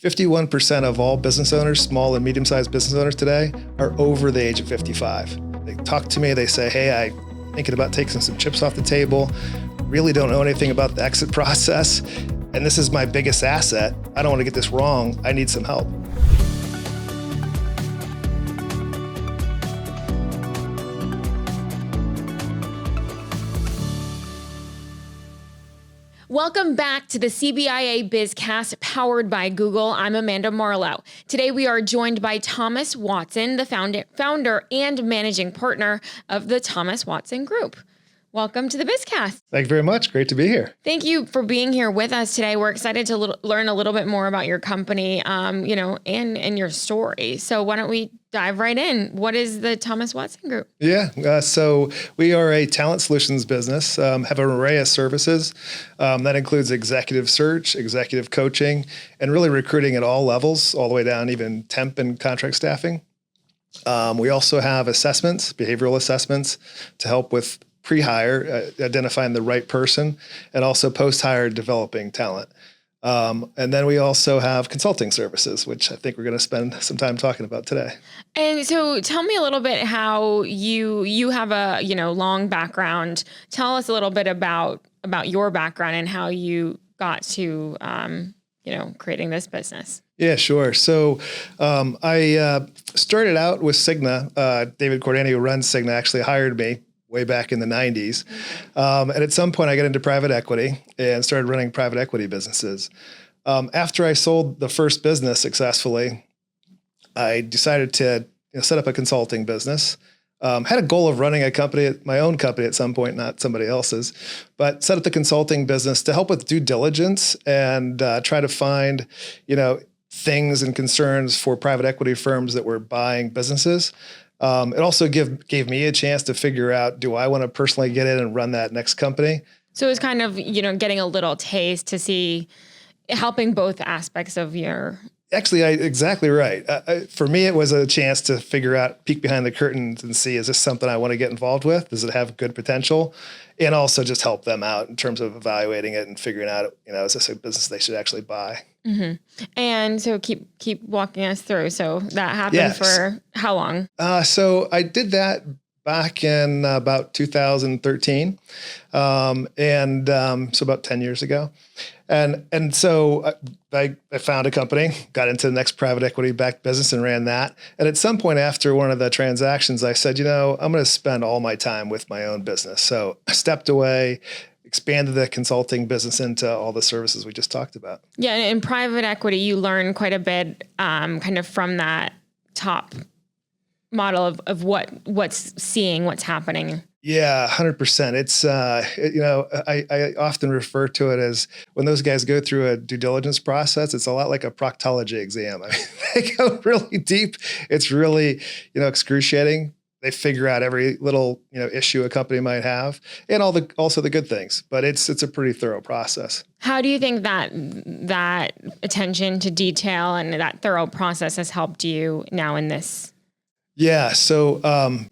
51% of all business owners, small and medium-sized business owners today, are over the age of 55. They talk to me, they say, hey, I'm thinking about taking some chips off the table, really don't know anything about the exit process, and this is my biggest asset. I don't want to get this wrong. I need some help. Welcome back to the CBIA BizCast powered by Google. I'm Amanda Marlowe. Today we are joined by Thomas Watson, the founder and managing partner of the Thomas Watson Group. Welcome to the BizCast. Thank you very much. Great to be here. Thank you for being here with us today. We're excited to learn a little bit more about your company, and your story. So why don't we dive right in? What is the Thomas Watson Group? Yeah, so we are a talent solutions business, have an array of services. That includes executive search, executive coaching, and really recruiting at all levels, all the way down even temp and contract staffing. We also have assessments, behavioral assessments, to help with pre-hire, identifying the right person, and also post-hire developing talent. And then we also have consulting services, which I think we're going to spend some time talking about today. And so tell me a little bit how you have a, long background. Tell us a little bit about your background and how you got to, creating this business. Yeah, sure. So I started out with Cigna. David Cordani, who runs Cigna, actually hired me way back in the 90s. And at some point I got into private equity and started running private equity businesses. After I sold the first business successfully, I decided to set up a consulting business. Had a goal of running a company, my own company at some point, not somebody else's, but set up the consulting business to help with due diligence and try to find, things and concerns for private equity firms that were buying businesses. It also gave me a chance to figure out, do I want to personally get in and run that next company? So it was kind of, getting a little taste to see, helping both aspects of your... Actually, exactly right. For me, it was a chance to figure out, peek behind the curtains and see, is this something I want to get involved with? Does it have good potential? And also just help them out in terms of evaluating it and figuring out, is this a business they should actually buy? Mm-hmm. And so keep walking us through. So that happened for how long? So I did that back in about 2013. So about 10 years ago. And so I found a company, got into the next private equity backed business and ran that. And at some point after one of the transactions, I said, I'm going to spend all my time with my own business. So I stepped away, expanded the consulting business into all the services we just talked about. Yeah. And in private equity, you learn quite a bit kind of from that top model of what's happening. Yeah, 100%. It's, I often refer to it as when those guys go through a due diligence process, it's a lot like a proctology exam. I mean, they go really deep. It's really, excruciating. They figure out every little, issue a company might have and also the good things, but it's a pretty thorough process. How do you think that attention to detail and that thorough process has helped you now in this? Yeah. So,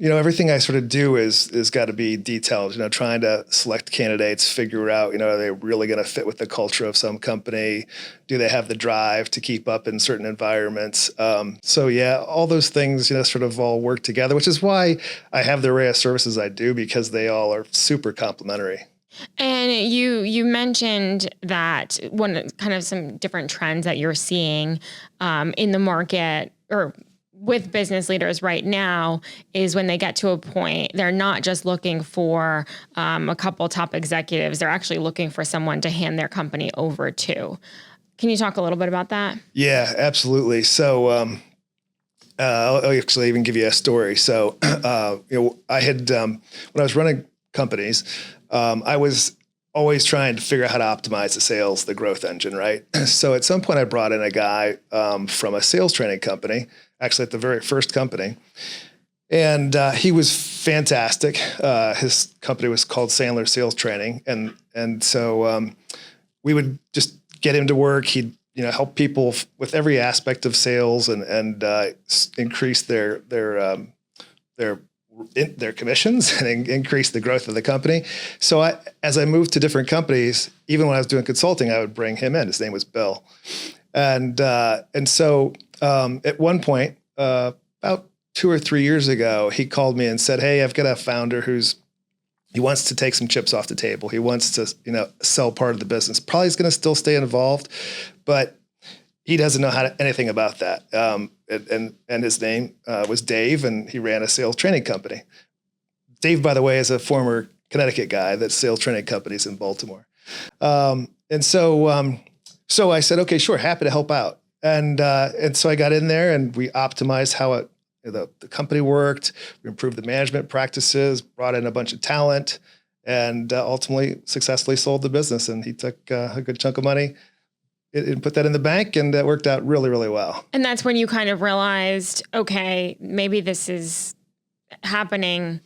everything I sort of do is got to be detailed, trying to select candidates, figure out, are they really going to fit with the culture of some company? Do they have the drive to keep up in certain environments? All those things, sort of all work together, which is why I have the array of services I do, because they all are super complementary. And you mentioned that one kind of some different trends that you're seeing in the market or with business leaders right now is when they get to a point, they're not just looking for a couple top executives, they're actually looking for someone to hand their company over to. Can you talk a little bit about that? Yeah, absolutely. So I'll actually even give you a story. So, I had, when I was running companies, I was always trying to figure out how to optimize the sales, the growth engine, right? So at some point I brought in a guy from a sales training company, actually at the very first company. And he was fantastic. His company was called Sandler Sales Training. And so we would just get him to work. He'd help people with every aspect of sales and increase their commissions and increase the growth of the company. So as I moved to different companies, even when I was doing consulting, I would bring him in. His name was Bill. And so at one point, about 2 or 3 years ago, he called me and said, "Hey, I've got a founder he wants to take some chips off the table. He wants to, sell part of the business. Probably is going to still stay involved, but he doesn't know anything about that." And his name was Dave, and he ran a sales training company. Dave, by the way, is a former Connecticut guy that sales training companies in Baltimore. So I said, "Okay, sure, happy to help out." And so I got in there and we optimized how the company worked. We improved the management practices, brought in a bunch of talent, and ultimately successfully sold the business. And he took a good chunk of money and put that in the bank, and that worked out really, really well. And that's when you kind of realized, okay, maybe this is happening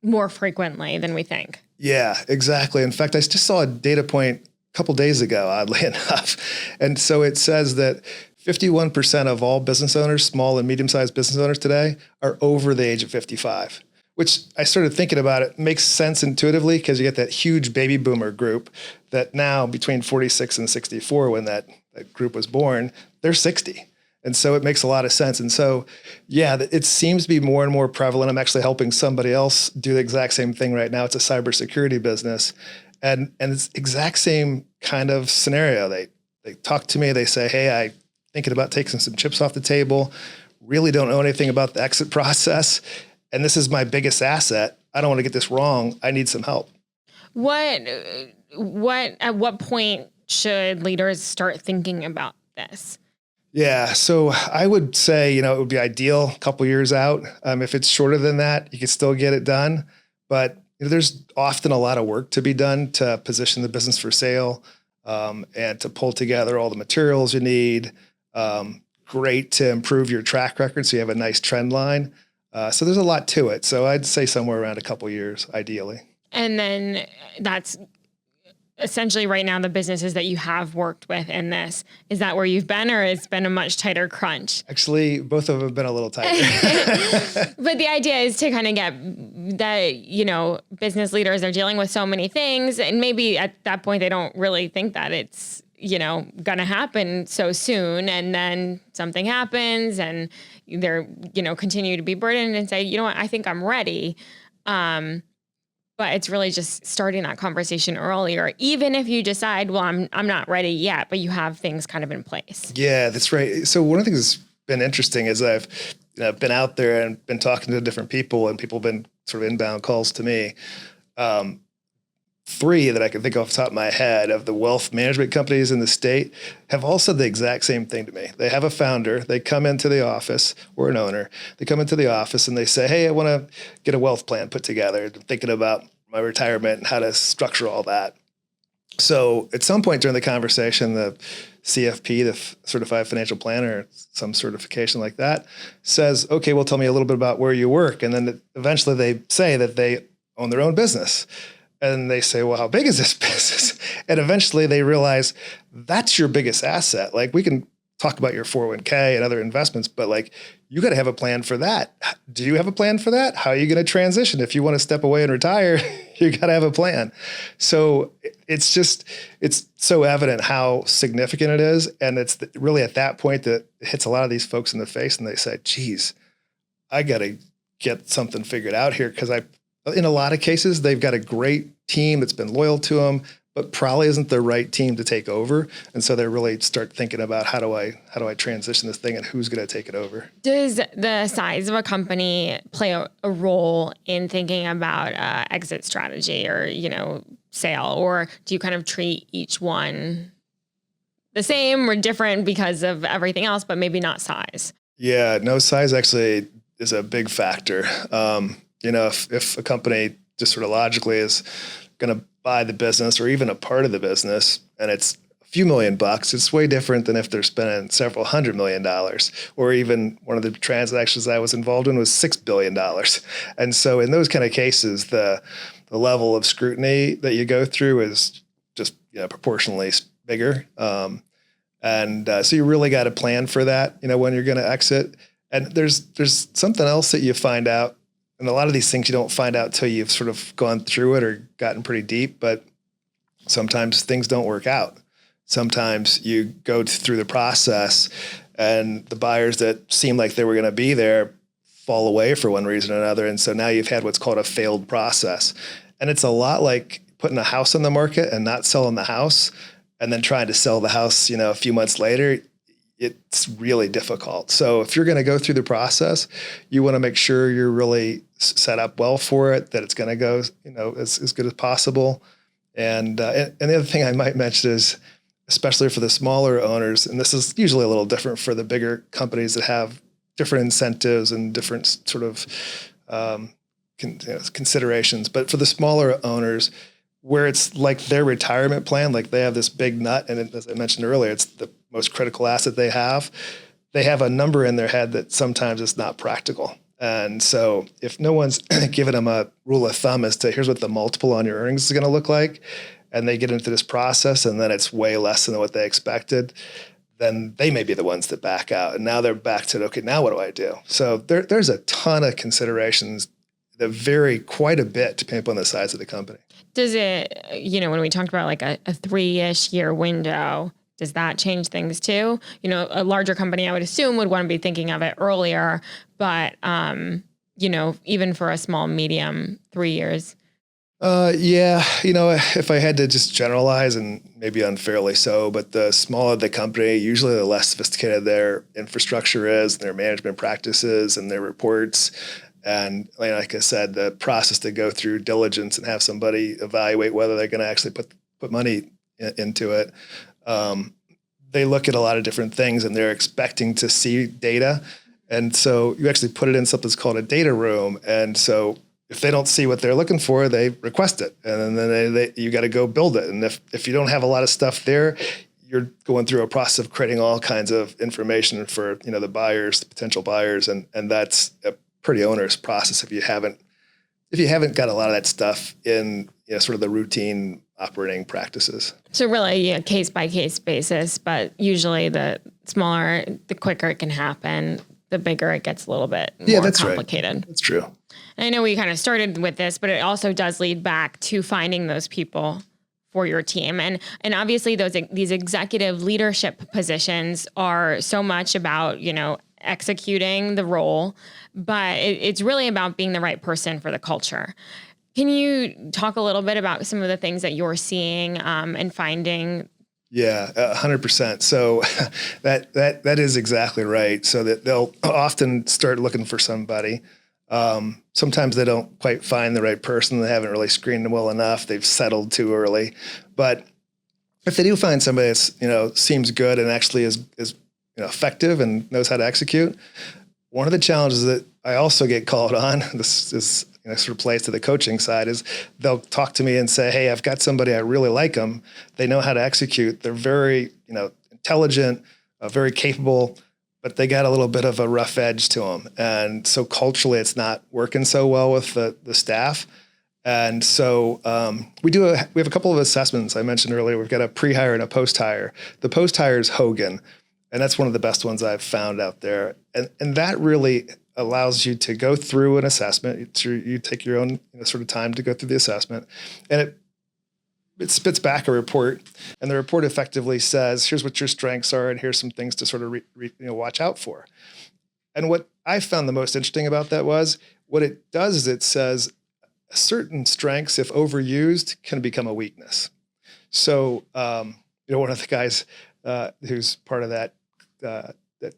more frequently than we think. Yeah, exactly. In fact, I just saw a data point a couple days ago, oddly enough. And so it says that 51% of all business owners, small and medium-sized business owners today, are over the age of 55, which I started thinking about. It makes sense intuitively because you get that huge baby boomer group that now between 46 and 64, when that group was born, they're 60. And so it makes a lot of sense. And so, yeah, it seems to be more and more prevalent. I'm actually helping somebody else do the exact same thing right now. It's a cybersecurity business. And it's the exact same kind of scenario. They talk to me, they say, "Hey, I thinking about taking some chips off the table, really don't know anything about the exit process, and this is my biggest asset. I don't want to get this wrong. I need some help." At what point should leaders start thinking about this? Yeah, so I would say, it would be ideal a couple years out. If it's shorter than that, you can still get it done. But there's often a lot of work to be done to position the business for sale, and to pull together all the materials you need. Great to improve your track record so you have a nice trend line. So there's a lot to it. So I'd say somewhere around a couple years, ideally. And then that's essentially right now the businesses that you have worked with in this. Is that where you've been, or it's been a much tighter crunch? Actually, both of them have been a little tighter. But the idea is to kind of get that, business leaders are dealing with so many things, and maybe at that point they don't really think that it's, going to happen so soon. And then something happens and they're, continue to be burdened and say, "You know what, I think I'm ready." But it's really just starting that conversation earlier, even if you decide, well, I'm not ready yet, but you have things kind of in place. Yeah, that's right. So one of the things that's been interesting is I've been out there and been talking to different people, and people have been sort of inbound calls to me. 3 that I can think off the top of my head of the wealth management companies in the state have all said the exact same thing to me. They have a founder, they come into the office, or an owner, they come into the office and they say, "Hey, I want to get a wealth plan put together. I'm thinking about my retirement and how to structure all that." So at some point during the conversation, the CFP, the Certified Financial Planner, some certification like that, says, "Okay, well, tell me a little bit about where you work." And then eventually they say that they own their own business. And they say, "Well, how big is this business?" And eventually they realize that's your biggest asset. Like, we can talk about your 401k and other investments, but you got to have a plan for that. Do you have a plan for that? How are you going to transition? If you want to step away and retire, you got to have a plan. So it's so evident how significant it is. And it's really at that point that it hits a lot of these folks in the face, and they say, "Geez, I got to get something figured out here." Because in a lot of cases, they've got a great team that's been loyal to them, but probably isn't the right team to take over. And so they really start thinking about how do I transition this thing, and who's going to take it over? Does the size of a company play a role in thinking about exit strategy or, sale? Or do you kind of treat each one the same or different because of everything else, but maybe not size? Yeah, no, size actually is a big factor. If a company just sort of logically is going to buy the business or even a part of the business, and it's a few $1,000,000, it's way different than if they're spending several $100 million, or even one of the transactions I was involved in was $6 billion. And so in those kind of cases, the level of scrutiny that you go through is just proportionally bigger. So you really got to plan for that, when you're going to exit. And there's something else that you find out. And a lot of these things you don't find out till you've sort of gone through it or gotten pretty deep, but sometimes things don't work out. sometimes you go through the process and the buyers that seem like they were going to be there fall away for one reason or another. And so now you've had what's called a failed process. And it's a lot like putting a house on the market and not selling the house and then trying to sell the house, a few months later. It's really difficult. So if you're going to go through the process, you want to make sure you're really set up well for it, that it's going to go, as good as possible. And the other thing I might mention is, especially for the smaller owners, and this is usually a little different for the bigger companies that have different incentives and different sort of considerations. But for the smaller owners, where it's like their retirement plan, like they have this big nut, and as I mentioned earlier, it's the most critical asset they have a number in their head that sometimes it's not practical. And so if no one's given them a rule of thumb as to here's what the multiple on your earnings is going to look like, and they get into this process and then it's way less than what they expected, then they may be the ones that back out. And now they're back to, okay, now what do I do? So there's a ton of considerations that vary quite a bit depending upon the size of the company. Does it, when we talked about like a 3-ish year window, does that change things too? A larger company, I would assume, would want to be thinking of it earlier, but, even for a small, medium, 3 years. If I had to just generalize, and maybe unfairly so, but the smaller the company, usually the less sophisticated their infrastructure is, their management practices and their reports. And like I said, the process to go through diligence and have somebody evaluate whether they're going to actually put money into it. They look at a lot of different things and they're expecting to see data. And so you actually put it in something that's called a data room. And so if they don't see what they're looking for, they request it. And then you got to go build it. And if you don't have a lot of stuff there, you're going through a process of creating all kinds of information for, the buyers, the potential buyers. And that's a pretty onerous process if you haven't got a lot of that stuff in, sort of the routine operating practices. So really, case by case basis, but usually the smaller, the quicker it can happen, the bigger it gets a little bit more complicated. Right. That's true. And I know we kind of started with this, but it also does lead back to finding those people for your team. And obviously these executive leadership positions are so much about, executing the role, but it's really about being the right person for the culture. Can you talk a little bit about some of the things that you're seeing and finding? Yeah, 100%. So that is exactly right. So that they'll often start looking for somebody. Sometimes they don't quite find the right person. They haven't really screened them well enough. They've settled too early. But if they do find somebody that's, seems good and actually is effective and knows how to execute, one of the challenges that I also get called on, this is sort of plays to the coaching side, is they'll talk to me and say, hey, I've got somebody, I really like them. They know how to execute. They're very, intelligent, very capable, but they got a little bit of a rough edge to them. And so culturally, it's not working so well with the staff. And so we have a couple of assessments. I mentioned earlier, we've got a pre-hire and a post-hire. The post-hire is Hogan, and that's one of the best ones I've found out there. And that really allows you to go through an assessment. You take your own sort of time to go through the assessment, and it spits back a report, and the report effectively says, here's what your strengths are, and here's some things to sort of watch out for. And what I found the most interesting about that was what it does is it says certain strengths, if overused, can become a weakness. So, one of the guys who's part of that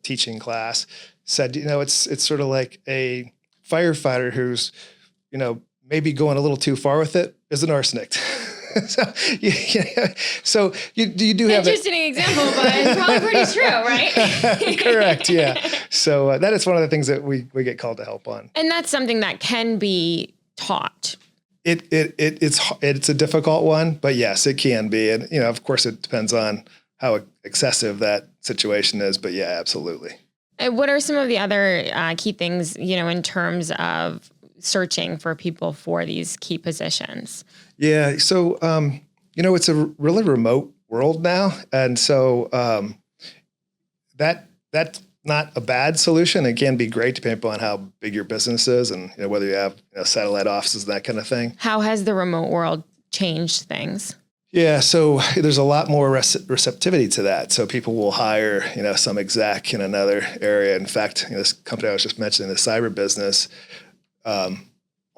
teaching class said, it's sort of like a firefighter who's, maybe going a little too far with it is an arsenic. So you do have interesting example, but it's probably pretty true, right? Correct. Yeah. So that is one of the things that we get called to help on. And that's something that can be taught. It's a difficult one, but yes, it can be. And, of course it depends on how excessive that situation is, but yeah, absolutely. What are some of the other key things, in terms of searching for people for these key positions? Yeah. So, it's a really remote world now. And so that's not a bad solution. It can be great depending upon how big your business is and whether you have satellite offices and that kind of thing. How has the remote world changed things? Yeah, so there's a lot more receptivity to that. So people will hire, some exec in another area. In fact, this company I was just mentioning, the cyber business,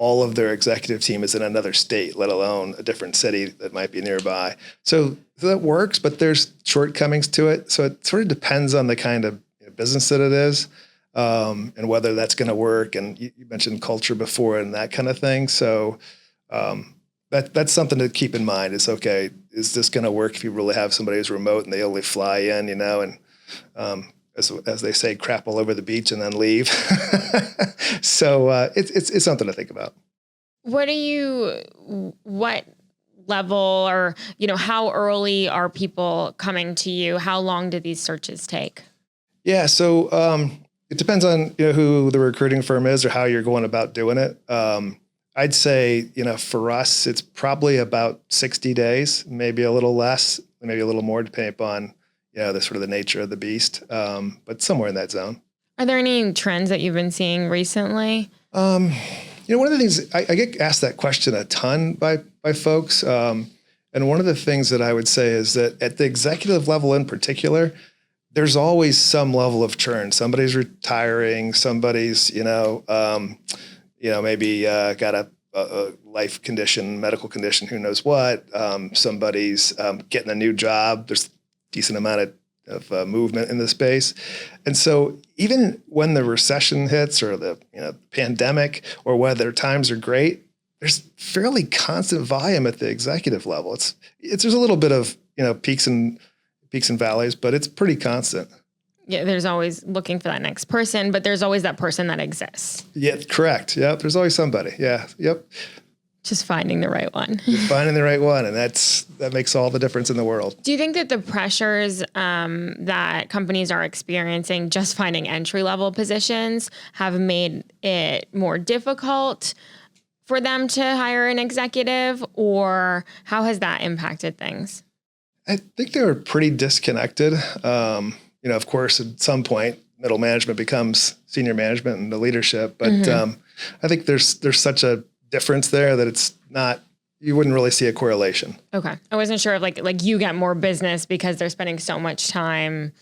all of their executive team is in another state, let alone a different city that might be nearby. So that works, but there's shortcomings to it. So it sort of depends on the kind of business that it is, and whether that's going to work. And you mentioned culture before and that kind of thing. So that's something to keep in mind. Is okay, is this going to work if you really have somebody who's remote and they only fly in, and as they say, crap all over the beach and then leave. So it's something to think about. What level or, how early are people coming to you? How long do these searches take? Yeah. So it depends on, who the recruiting firm is or how you're going about doing it. I'd say, for us, it's probably about 60 days, maybe a little less, maybe a little more, depending upon, the sort of the nature of the beast, but somewhere in that zone. Are there any trends that you've been seeing recently? One of the things I get asked that question a ton by folks. And one of the things that I would say is that at the executive level in particular, there's always some level of churn. Somebody's retiring, somebody's, maybe got a life condition, medical condition, who knows what. Somebody's getting a new job. There's a decent amount of movement in the space. And so even when the recession hits or the pandemic or whether times are great, there's fairly constant volume at the executive level. There's a little bit of peaks and valleys, but it's pretty constant. Yeah, there's always looking for that next person, but there's always that person that exists. Yeah, correct. Yep, there's always somebody. Yeah, yep. Just finding the right one. Finding the right one, and that makes all the difference in the world. Do you think that the pressures that companies are experiencing just finding entry-level positions have made it more difficult for them to hire an executive, or how has that impacted things? I think they were pretty disconnected. Of course, at some point, middle management becomes senior management and the leadership. But I think there's such a difference there that it's not, you wouldn't really see a correlation. Okay. I wasn't sure if like you get more business because they're spending so much time,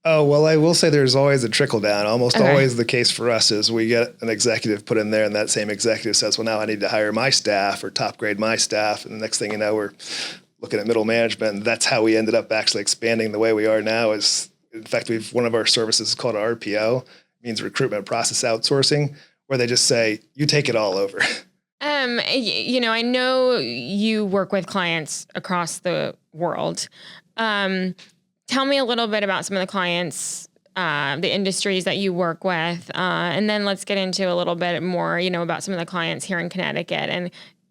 Oh, well, I will say there's always a trickle down. Almost always the case for us is we get an executive put in there and that same executive says, well, now I need to hire my staff or top grade my staff. And the next thing you know, we're looking at middle management. And that's how we ended up actually expanding the way we are now. Is in fact, one of our services is called RPO, means recruitment process outsourcing, where they just say, you take it all over. I know you work with clients across the world. Tell me a little bit about some of the clients, the industries that you work with, and then let's get into a little bit more, about some of the clients here in Connecticut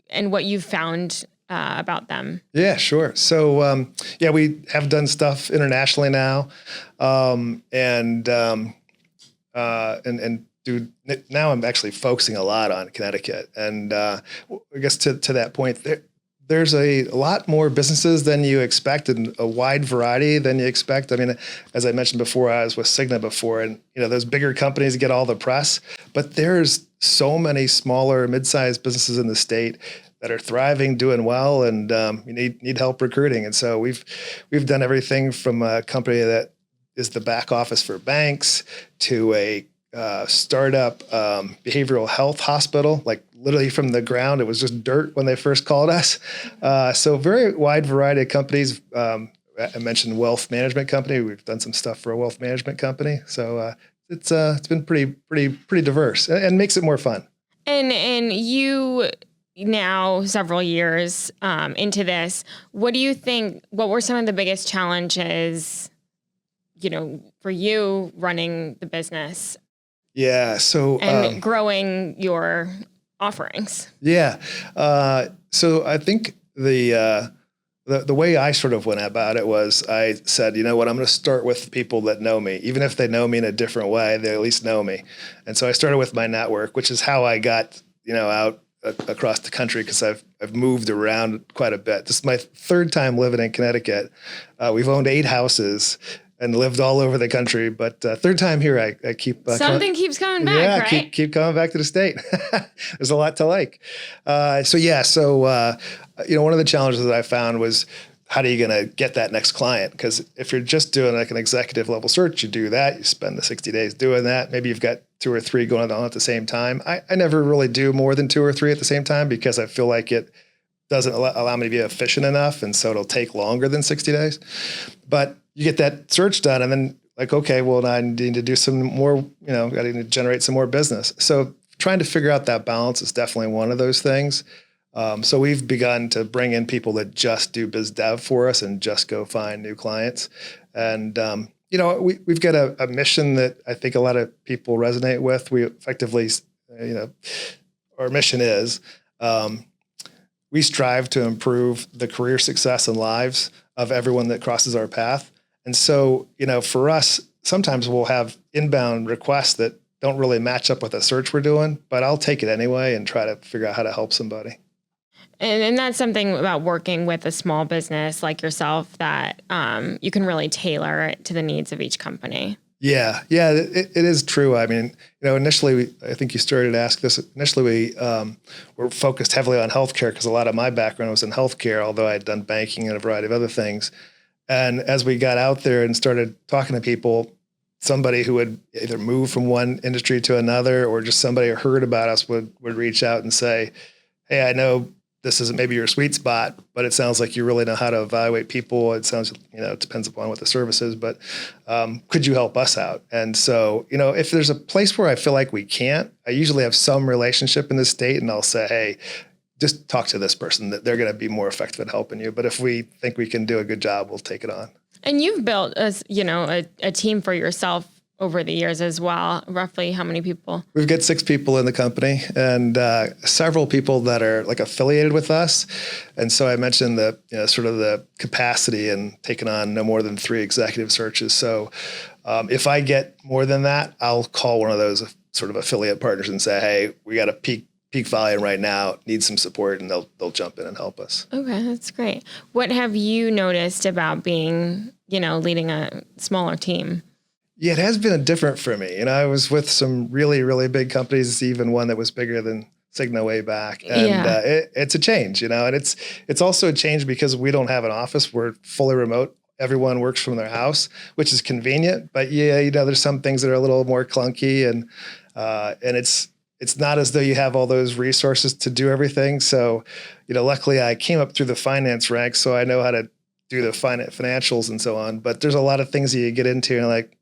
and what you've found about them. Yeah, sure. So, we have done stuff internationally now, and now I'm actually focusing a lot on Connecticut. And I guess to that point, there's a lot more businesses than you expect and a wide variety than you expect. I mean, as I mentioned before, I was with Cigna before, and those bigger companies get all the press, but there's so many smaller, mid-sized businesses in the state that are thriving, doing well, and you need help recruiting. And so we've done everything from a company that is the back office for banks to a startup behavioral health hospital, like literally from the ground. It was just dirt when they first called us. So very wide variety of companies. I mentioned wealth management company. We've done some stuff for a wealth management company. So it's been pretty diverse and makes it more fun. And you now several years into this, what do you think? What were some of the biggest challenges, for you running the business? Yeah. So and growing your offerings. Yeah. So I think the way I sort of went about it was I said, you know what, I'm going to start with people that know me. Even if they know me in a different way, they at least know me. And so I started with my network, which is how I got, out across the country, because I've moved around quite a bit. This is my third time living in Connecticut. We've owned 8 houses. and lived all over the country. But third time here, I keep something keeps coming back, right? keep coming back to the state. There's a lot to like. So one of the challenges that I found was, how are you going to get that next client? Because if you're just doing like an executive level search, you do that, you spend the 60 days doing that. Maybe you've got 2 or 3 going on at the same time. I never really do more than 2 or 3 at the same time, because I feel like it doesn't allow me to be efficient enough. And so it'll take longer than 60 days. But you get that search done, and then like, okay, well, I need to do some more, I need to generate some more business. So trying to figure out that balance is definitely one of those things. So we've begun to bring in people that just do biz dev for us and just go find new clients. And, we've got a mission that I think a lot of people resonate with. We effectively, our mission is, we strive to improve the career success and lives of everyone that crosses our path. And so, for us, sometimes we'll have inbound requests that don't really match up with a search we're doing, but I'll take it anyway and try to figure out how to help somebody. And that's something about working with a small business like yourself that you can really tailor it to the needs of each company. Yeah, it is true. I mean, initially, I think you started to ask this. Initially, we were focused heavily on healthcare because a lot of my background was in healthcare, although I had done banking and a variety of other things. And as we got out there and started talking to people, somebody who would either move from one industry to another, or just somebody who heard about us would reach out and say, hey, I know this isn't maybe your sweet spot, but it sounds like you really know how to evaluate people. It sounds, it depends upon what the service is, but could you help us out? And so, if there's a place where I feel like we can't, I usually have some relationship in the state, and I'll say, hey, just talk to this person, that they're going to be more effective at helping you. But if we think we can do a good job, we'll take it on. And you've built a team for yourself over the years as well. Roughly how many people? We've got 6 people in the company, and several people that are like affiliated with us. And so I mentioned the sort of the capacity and taking on no more than 3 executive searches. So if I get more than that, I'll call one of those sort of affiliate partners and say, hey, we got a peak volume right now, need some support, and they'll jump in and help us. Okay, that's great. What have you noticed about being, leading a smaller team? Yeah, it has been different for me. I was with some really, really big companies, even one that was bigger than Cigna way back. And it's a change, and it's also a change because we don't have an office. We're fully remote. Everyone works from their house, which is convenient. But there's some things that are a little more clunky, and it's not as though you have all those resources to do everything. So, luckily I came up through the finance ranks, so I know how to do the financials and so on. But there's a lot of things that you get into and like,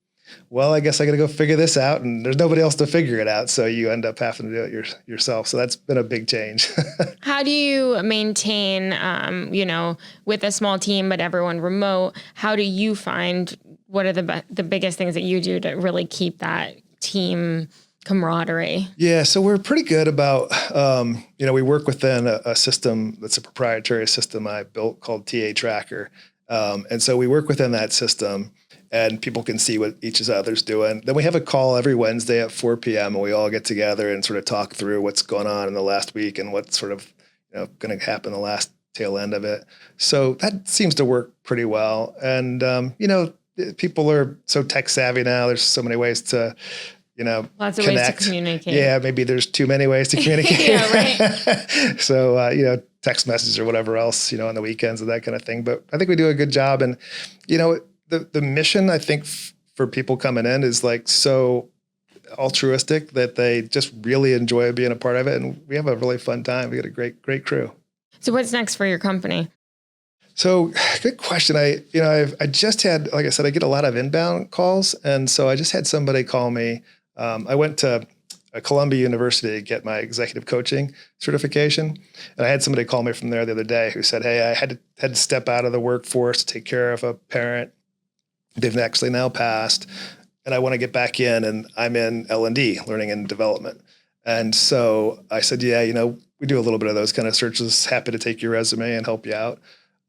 well, I guess I got to go figure this out, and there's nobody else to figure it out. So you end up having to do it yourself. So that's been a big change. How do you maintain, with a small team, but everyone remote, how do you find, what are the biggest things that you do to really keep that team camaraderie? Yeah, so we're pretty good about, we work within a system that's a proprietary system I built called TA Tracker. And so we work within that system, and people can see what each other's doing. Then we have a call every Wednesday at 4 p.m. and we all get together and sort of talk through what's going on in the last week and what's sort of going to happen the last tail end of it. So that seems to work pretty well. And, people are so tech savvy now. There's so many ways to lots of connect. ways to communicate. Yeah, maybe there's too many ways to communicate. Yeah, right. So, text messages or whatever else, on the weekends and that kind of thing. But I think we do a good job. And, the mission, I think, for people coming in is like so altruistic that they just really enjoy being a part of it. And we have a really fun time. We got a great crew. So what's next for your company? So good question. I just had, like I said, I get a lot of inbound calls. And so I just had somebody call me. I went to Columbia University to get my executive coaching certification. And I had somebody call me from there the other day who said, hey, I had to step out of the workforce to take care of a parent. They've actually now passed, and I want to get back in, and I'm in L&D, learning and development. And so I said, yeah, we do a little bit of those kind of searches. Happy to take your resume and help you out.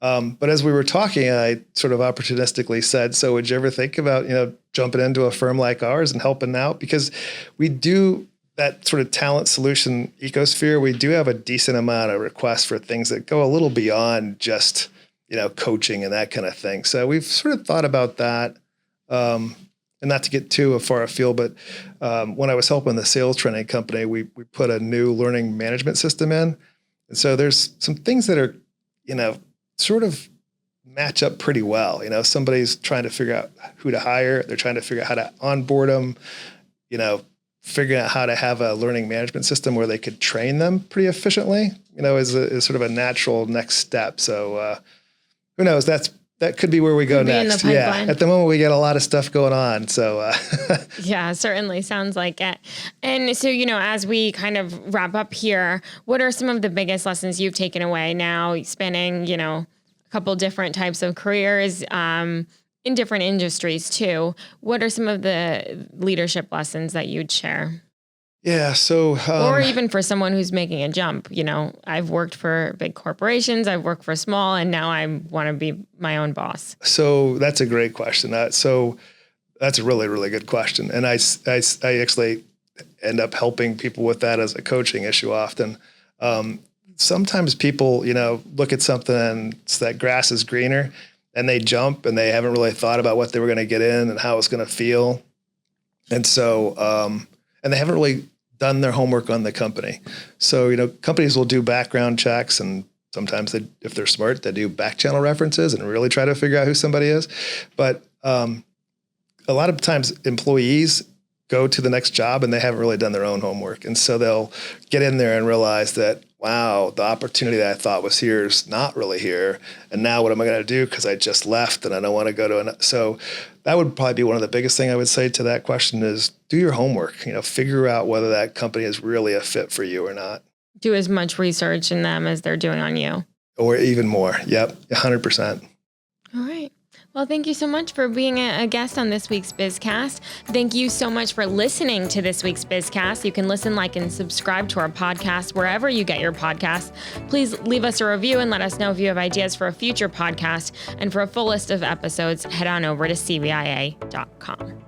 But as we were talking, I sort of opportunistically said, so would you ever think about, jumping into a firm like ours and helping out? Because we do that sort of talent solution ecosphere. We do have a decent amount of requests for things that go a little beyond just, coaching and that kind of thing. So we've sort of thought about that. And not to get too far afield, but when I was helping the sales training company, we put a new learning management system in. And so there's some things that are, sort of match up pretty well. Somebody's trying to figure out who to hire. They're trying to figure out how to onboard them, figuring out how to have a learning management system where they could train them pretty efficiently, is sort of a natural next step. So who knows? That could be where we go next. Yeah. At the moment, we get a lot of stuff going on. So yeah, certainly sounds like it. And so, as we kind of wrap up here, what are some of the biggest lessons you've taken away now, spanning, a couple different types of careers, in different industries too? What are some of the leadership lessons that you'd share? Yeah. So, or even for someone who's making a jump, I've worked for big corporations, I've worked for small, and now I want to be my own boss. So that's a great question. So that's a really, really good question. And I actually end up helping people with that as a coaching issue often. Sometimes people, look at something and it's that grass is greener, and they jump and they haven't really thought about what they were going to get in and how it's going to feel. And so, and they haven't really done their homework on the company. So, companies will do background checks, and sometimes if they're smart, they do back channel references and really try to figure out who somebody is. But a lot of times employees go to the next job and they haven't really done their own homework. And so they'll get in there and realize that, wow, the opportunity that I thought was here is not really here. And now what am I going to do? Because I just left and I don't want to go to another. So that would probably be one of the biggest thing I would say to that question is do your homework, figure out whether that company is really a fit for you or not. Do as much research in them as they're doing on you. Or even more. Yep. 100%. All right. Well, thank you so much for being a guest on this week's BizCast. Thank you so much for listening to this week's BizCast. You can listen, like, and subscribe to our podcast wherever you get your podcasts. Please leave us a review and let us know if you have ideas for a future podcast. And for a full list of episodes, head on over to CBIA.com.